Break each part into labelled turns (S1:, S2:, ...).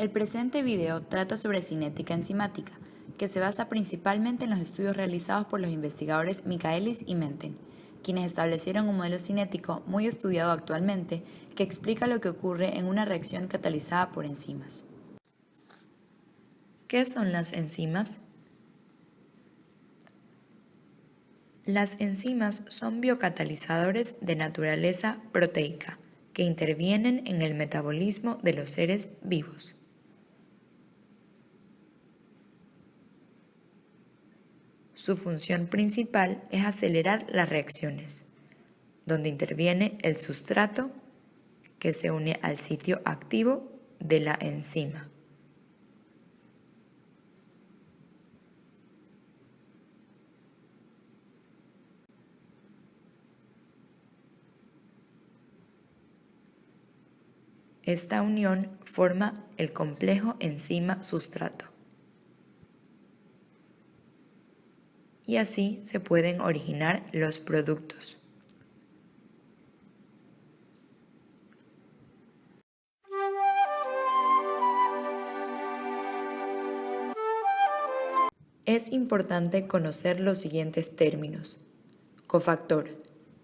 S1: El presente video trata sobre cinética enzimática, que se basa principalmente en los estudios realizados por los investigadores Michaelis y Menten, quienes establecieron un modelo cinético muy estudiado actualmente que explica lo que ocurre en una reacción catalizada por enzimas. ¿Qué son las enzimas? Las enzimas son biocatalizadores de naturaleza proteica que intervienen en el metabolismo de los seres vivos. Su función principal es acelerar las reacciones, donde interviene el sustrato que se une al sitio activo de la enzima. Esta unión forma el complejo enzima-sustrato. Y así se pueden originar los productos. Es importante conocer los siguientes términos. Cofactor.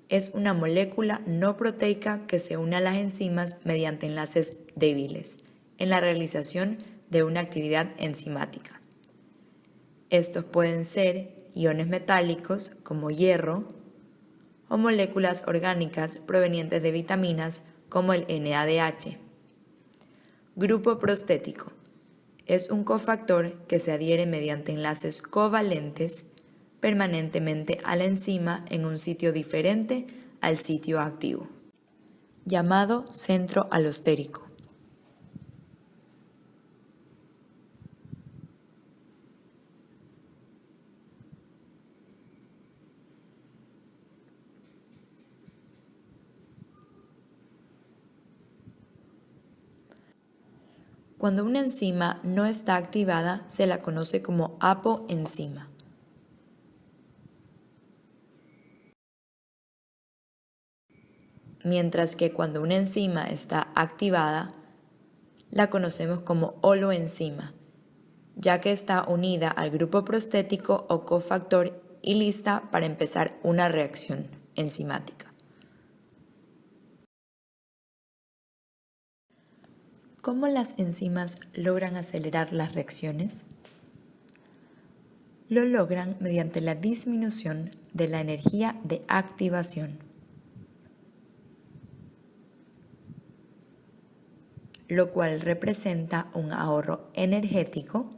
S1: Es una molécula no proteica que se une a las enzimas mediante enlaces débiles en la realización de una actividad enzimática. Estos pueden ser iones metálicos como hierro o moléculas orgánicas provenientes de vitaminas como el NADH. Grupo prostético. Es un cofactor que se adhiere mediante enlaces covalentes permanentemente a la enzima en un sitio diferente al sitio activo, llamado centro alostérico. Cuando una enzima no está activada, se la conoce como apoenzima. Mientras que cuando una enzima está activada, la conocemos como holoenzima, ya que está unida al grupo prostético o cofactor y lista para empezar una reacción enzimática. ¿Cómo las enzimas logran acelerar las reacciones? Lo logran mediante la disminución de la energía de activación, lo cual representa un ahorro energético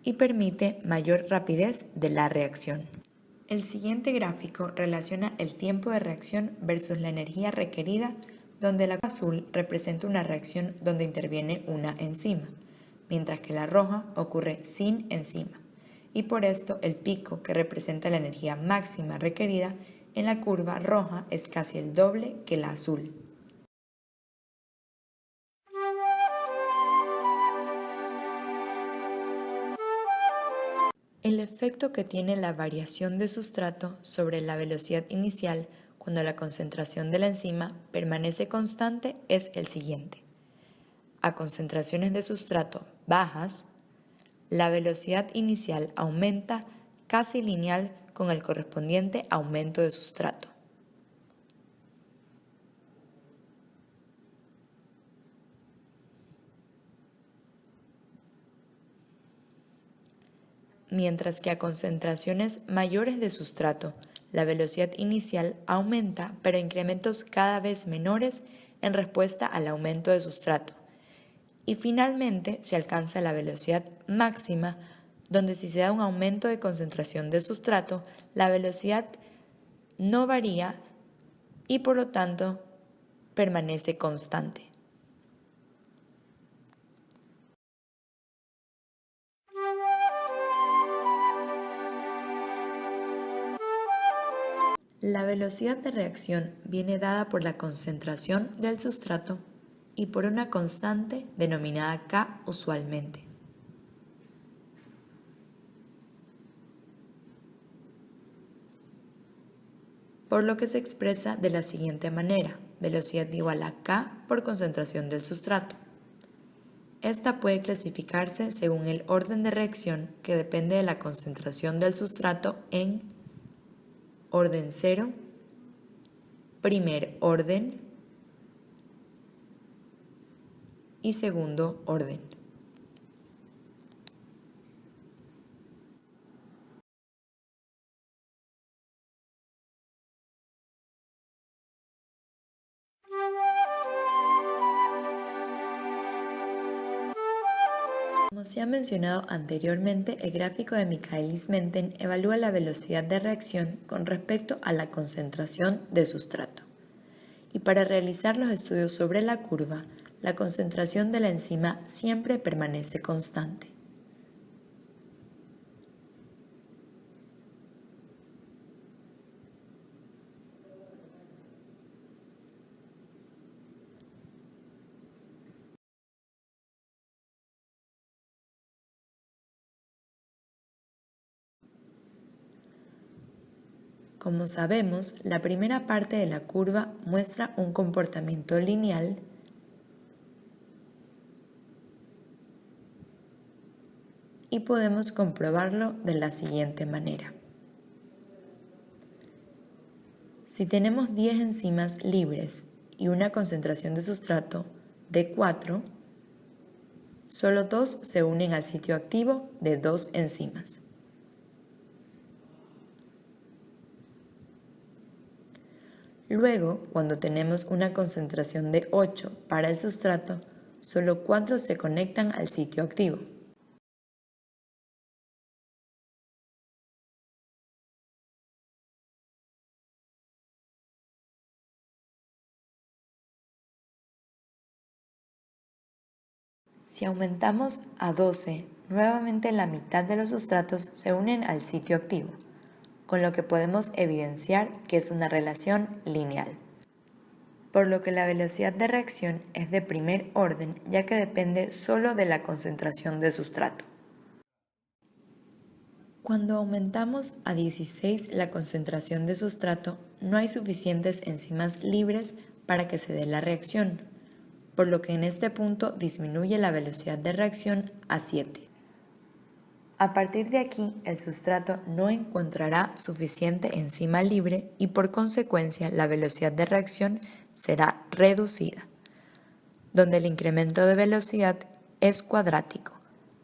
S1: y permite mayor rapidez de la reacción. El siguiente gráfico relaciona el tiempo de reacción versus la energía requerida, donde la azul representa una reacción donde interviene una enzima, mientras que la roja ocurre sin enzima, y por esto el pico que representa la energía máxima requerida en la curva roja es casi el doble que la azul. El efecto que tiene la variación de sustrato sobre la velocidad inicial cuando la concentración de la enzima permanece constante es el siguiente. A concentraciones de sustrato bajas, la velocidad inicial aumenta casi lineal con el correspondiente aumento de sustrato. Mientras que a concentraciones mayores de sustrato, la velocidad inicial aumenta, pero a incrementos cada vez menores en respuesta al aumento de sustrato. Y finalmente se alcanza la velocidad máxima, donde si se da un aumento de concentración de sustrato, la velocidad no varía y por lo tanto permanece constante. La velocidad de reacción viene dada por la concentración del sustrato y por una constante denominada K usualmente. Por lo que se expresa de la siguiente manera. velocidad igual a K por concentración del sustrato. Esta puede clasificarse según el orden de reacción que depende de la concentración del sustrato en orden 0, primer orden y segundo orden. Como se ha mencionado anteriormente, el gráfico de Michaelis-Menten evalúa la velocidad de reacción con respecto a la concentración de sustrato. Y para realizar los estudios sobre la curva, la concentración de la enzima siempre permanece constante. Como sabemos, la primera parte de la curva muestra un comportamiento lineal y podemos comprobarlo de la siguiente manera. Si tenemos 10 enzimas libres y una concentración de sustrato de 4, solo 2 se unen al sitio activo de 2 enzimas. Luego, cuando tenemos una concentración de 8 para el sustrato, solo 4 se conectan al sitio activo. Si aumentamos a 12, nuevamente la mitad de los sustratos se unen al sitio activo, con lo que podemos evidenciar que es una relación lineal. Por lo que la velocidad de reacción es de primer orden, ya que depende solo de la concentración de sustrato. Cuando aumentamos a 16 la concentración de sustrato, no hay suficientes enzimas libres para que se dé la reacción, por lo que en este punto disminuye la velocidad de reacción a 7. A partir de aquí, el sustrato no encontrará suficiente enzima libre y por consecuencia la velocidad de reacción será reducida, donde el incremento de velocidad es cuadrático,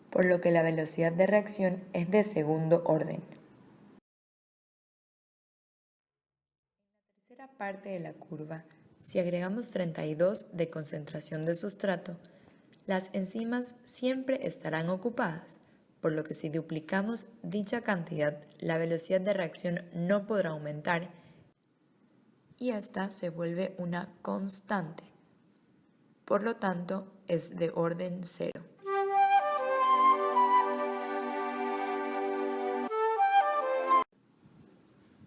S1: por lo que la velocidad de reacción es de segundo orden. En la tercera parte de la curva, si agregamos 32 de concentración de sustrato, las enzimas siempre estarán ocupadas, por lo que si duplicamos dicha cantidad, la velocidad de reacción no podrá aumentar y esta se vuelve una constante. Por lo tanto, es de orden 0.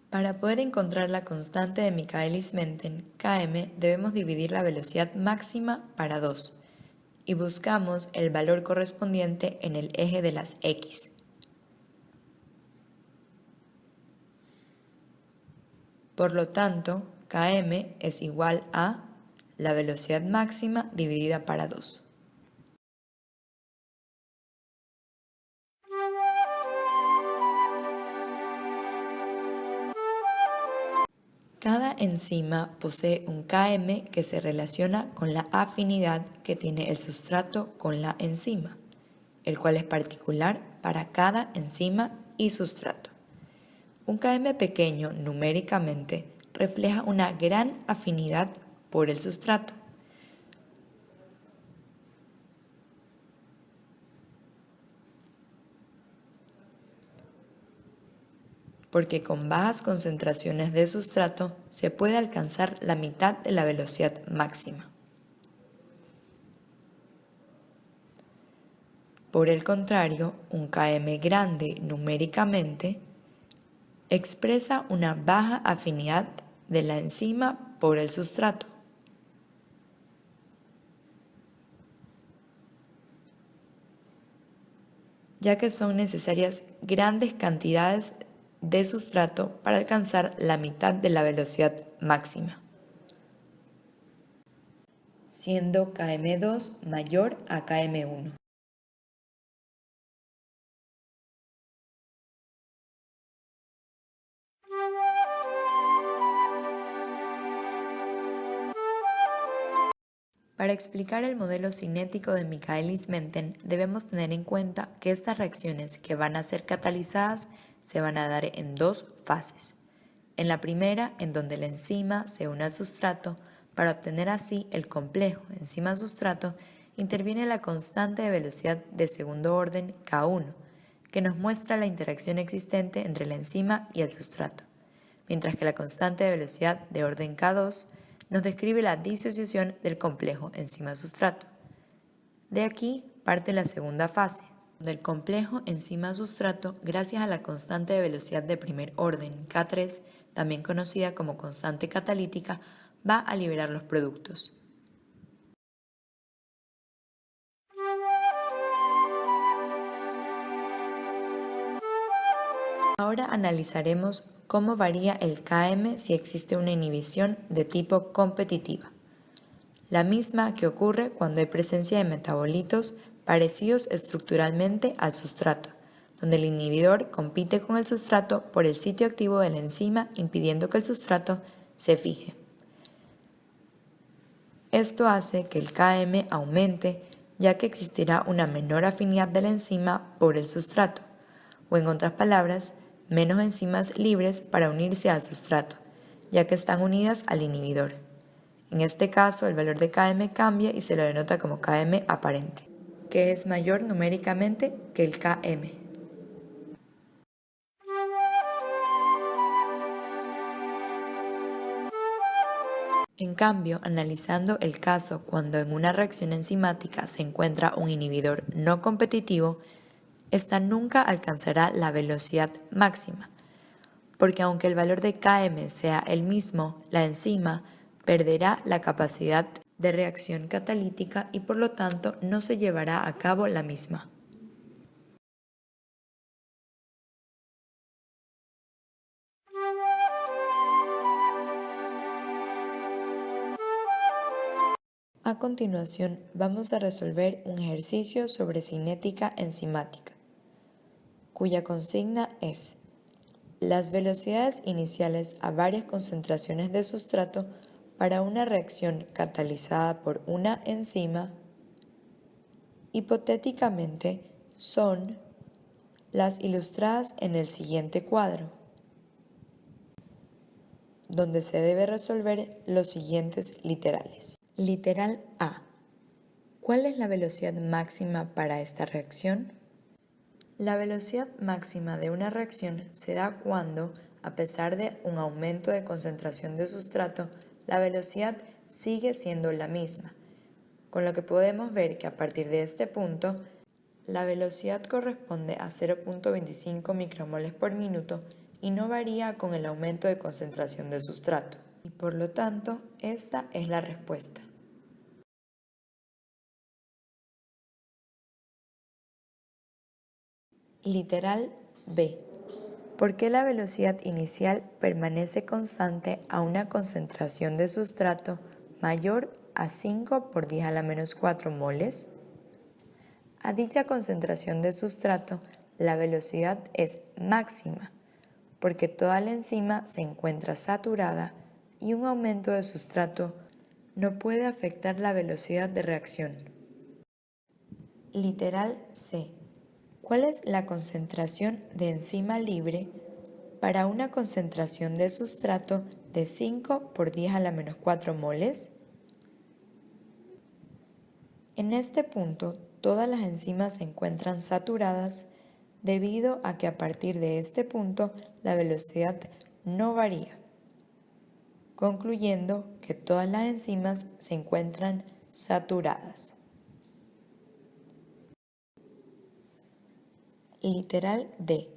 S1: Para poder encontrar la constante de Michaelis-Menten, Km, debemos dividir la velocidad máxima para 2 y buscamos el valor correspondiente en el eje de las X. Por lo tanto, Km es igual a la velocidad máxima dividida para 2. Cada enzima posee un Km que se relaciona con la afinidad que tiene el sustrato con la enzima, el cual es particular para cada enzima y sustrato. Un Km pequeño numéricamente refleja una gran afinidad por el sustrato. Porque con bajas concentraciones de sustrato se puede alcanzar la mitad de la velocidad máxima. Por el contrario, un Km grande numéricamente expresa una baja afinidad de la enzima por el sustrato. Ya que son necesarias grandes cantidades de sustrato para alcanzar la mitad de la velocidad máxima. siendo Km2 mayor a Km1. Para explicar el modelo cinético de Michaelis-Menten, debemos tener en cuenta que estas reacciones que van a ser catalizadas se van a dar en dos fases. En la primera, en donde la enzima se une al sustrato, para obtener así el complejo enzima-sustrato, interviene la constante de velocidad de segundo orden K1, que nos muestra la interacción existente entre la enzima y el sustrato, mientras que la constante de velocidad de orden K2 nos describe la disociación del complejo enzima-sustrato. De aquí parte la segunda fase, donde el complejo enzima-sustrato, gracias a la constante de velocidad de primer orden K3, también conocida como constante catalítica, va a liberar los productos. Ahora analizaremos cómo varía el Km si existe una inhibición de tipo competitiva, la misma que ocurre cuando hay presencia de metabolitos parecidos estructuralmente al sustrato, donde el inhibidor compite con el sustrato por el sitio activo de la enzima, impidiendo que el sustrato se fije. Esto hace que el Km aumente, ya que existirá una menor afinidad de la enzima por el sustrato, o en otras palabras, menos enzimas libres para unirse al sustrato, ya que están unidas al inhibidor. En este caso, el valor de Km cambia y se lo denota como Km aparente, que es mayor numéricamente que el Km. En cambio, analizando el caso cuando en una reacción enzimática se encuentra un inhibidor no competitivo, esta nunca alcanzará la velocidad máxima, porque aunque el valor de Km sea el mismo, la enzima perderá la capacidad de reacción catalítica y por lo tanto no se llevará a cabo la misma. A continuación, vamos a resolver un ejercicio sobre cinética enzimática, cuya consigna es: las velocidades iniciales a varias concentraciones de sustrato para una reacción catalizada por una enzima, hipotéticamente, son las ilustradas en el siguiente cuadro, donde se debe resolver los siguientes literales. Literal A. ¿Cuál es la velocidad máxima para esta reacción? La velocidad máxima de una reacción se da cuando, a pesar de un aumento de concentración de sustrato, la velocidad sigue siendo la misma, con lo que podemos ver que a partir de este punto, la velocidad corresponde a 0.25 micromoles por minuto y no varía con el aumento de concentración de sustrato. Y por lo tanto, esta es la respuesta. Literal B. ¿Por qué la velocidad inicial permanece constante a una concentración de sustrato mayor a 5 por 10 a la menos 4 moles? A dicha concentración de sustrato, la velocidad es máxima, porque toda la enzima se encuentra saturada y un aumento de sustrato no puede afectar la velocidad de reacción. Literal C. ¿Cuál es la concentración de enzima libre para una concentración de sustrato de 5 por 10 a la menos 4 moles? En este punto, todas las enzimas se encuentran saturadas debido a que a partir de este punto la velocidad no varía, concluyendo que todas las enzimas se encuentran saturadas. Literal D.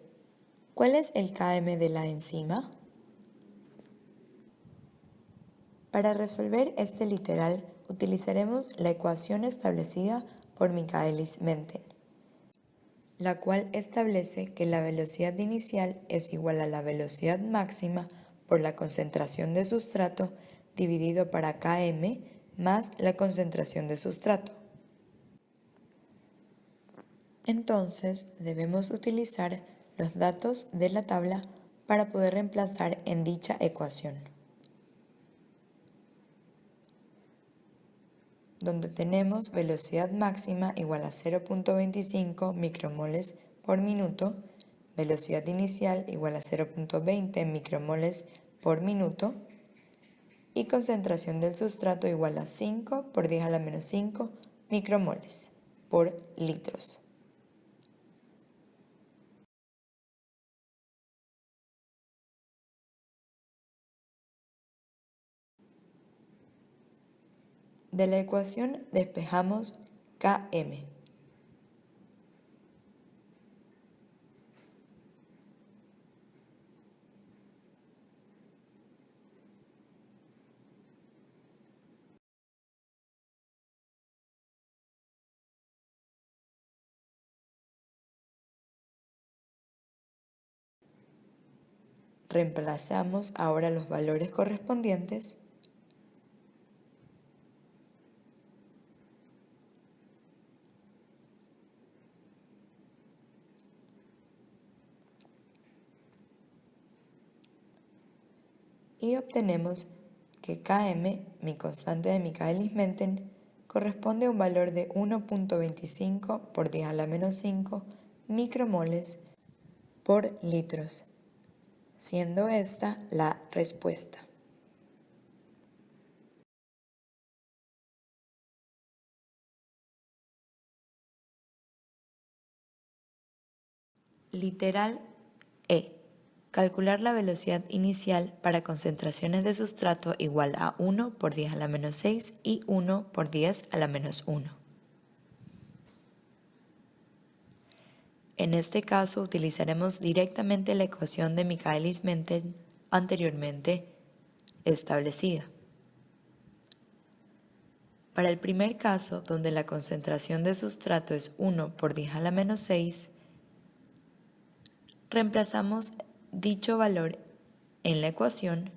S1: ¿Cuál es el Km de la enzima? Para resolver este literal utilizaremos la ecuación establecida por Michaelis-Menten, la cual establece que la velocidad inicial es igual a la velocidad máxima por la concentración de sustrato dividido para Km más la concentración de sustrato. Entonces debemos utilizar los datos de la tabla para poder reemplazar en dicha ecuación, donde tenemos velocidad máxima igual a 0.25 micromoles por minuto, velocidad inicial igual a 0.20 micromoles por minuto y concentración del sustrato igual a 5 por 10 a la menos 5 micromoles por litros. De la ecuación despejamos Km. Reemplazamos ahora los valores correspondientes y obtenemos que Km, mi constante de Michaelis-Menten, corresponde a un valor de 1.25 por 10 a la menos 5 micromoles por litros, siendo esta la respuesta. Literal E. Calcular la velocidad inicial para concentraciones de sustrato igual a 1 por 10 a la menos 6 y 1 por 10 a la menos 1. En este caso utilizaremos directamente la ecuación de Michaelis-Menten anteriormente establecida. Para el primer caso, donde la concentración de sustrato es 1 por 10 a la menos 6, reemplazamos dicho valor en la ecuación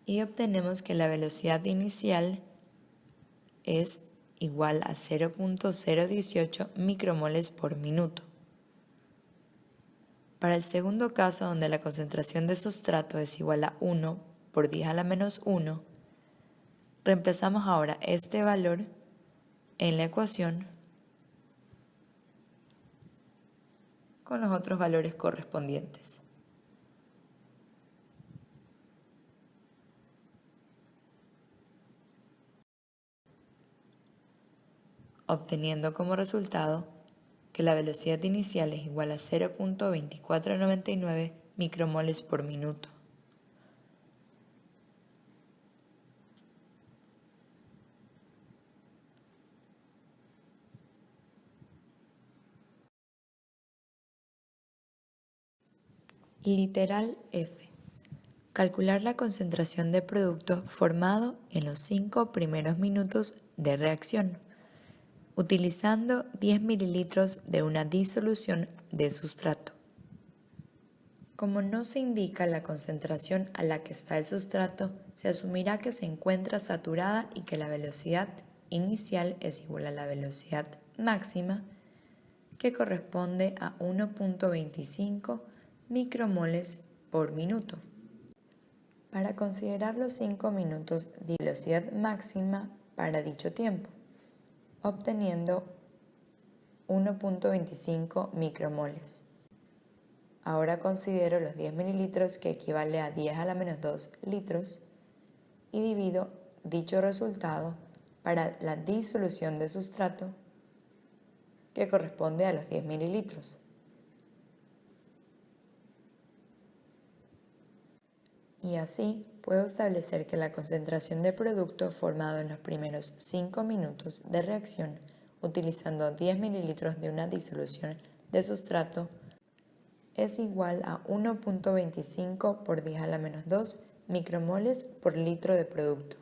S1: y obtenemos que la velocidad inicial es igual a 0.018 micromoles por minuto. Para el segundo caso, donde la concentración de sustrato es igual a 1 por 10 a la menos 1, reemplazamos ahora este valor en la ecuación con los otros valores correspondientes. Obteniendo como resultado que la velocidad inicial es igual a 0.2499 micromoles por minuto. Literal F. Calcular la concentración de producto formado en los 5 primeros minutos de reacción, utilizando 10 mililitros de una disolución de sustrato. Como no se indica la concentración a la que está el sustrato, se asumirá que se encuentra saturada y que la velocidad inicial es igual a la velocidad máxima, que corresponde a 1.25 micromoles por minuto. Para considerar los 5 minutos de velocidad máxima para dicho tiempo, obteniendo 1.25 micromoles. Ahora considero los 10 mililitros, que equivale a 10 a la menos 2 litros, y divido dicho resultado para la disolución de sustrato, que corresponde a los 10 mililitros. Y así puedo establecer que la concentración de producto formado en los primeros 5 minutos de reacción, utilizando 10 mililitros de una disolución de sustrato, es igual a 1.25 por 10 a la menos 2 micromoles por litro de producto.